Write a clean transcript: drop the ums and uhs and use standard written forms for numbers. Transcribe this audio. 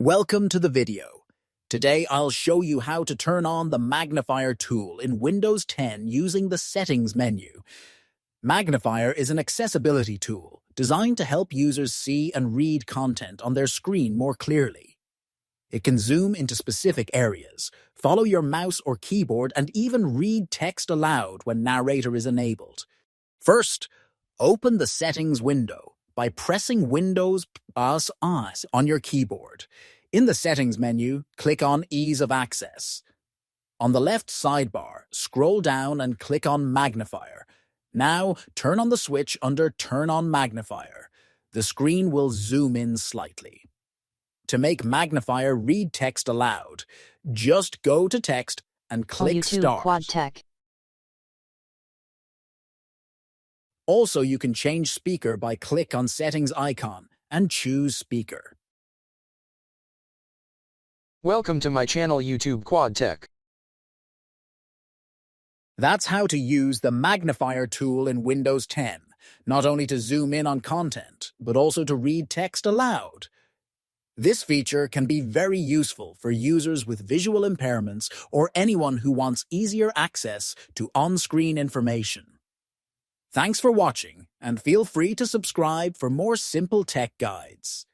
Welcome to the video. Today I'll show you how to turn on the Magnifier tool in Windows 10 using the Settings menu. Magnifier is an accessibility tool designed to help users see and read content on their screen more clearly. It can zoom into specific areas, follow your mouse or keyboard, and even read text aloud when Narrator is enabled. First, open the Settings window by pressing Windows plus S on your keyboard. In the Settings menu, click on Ease of Access. On the left sidebar, scroll down and click on Magnifier. Now, turn on the switch under Turn on Magnifier. The screen will zoom in slightly. To make Magnifier read text aloud, just go to Text and click YouTube Start. Quad Tech. Also, you can change speaker by click on Settings icon and choose Speaker. Welcome to my channel YouTube Quad Tech. That's how to use the Magnifier tool in Windows 10, not only to zoom in on content, but also to read text aloud. This feature can be very useful for users with visual impairments or anyone who wants easier access to on-screen information. Thanks for watching, and feel free to subscribe for more simple tech guides.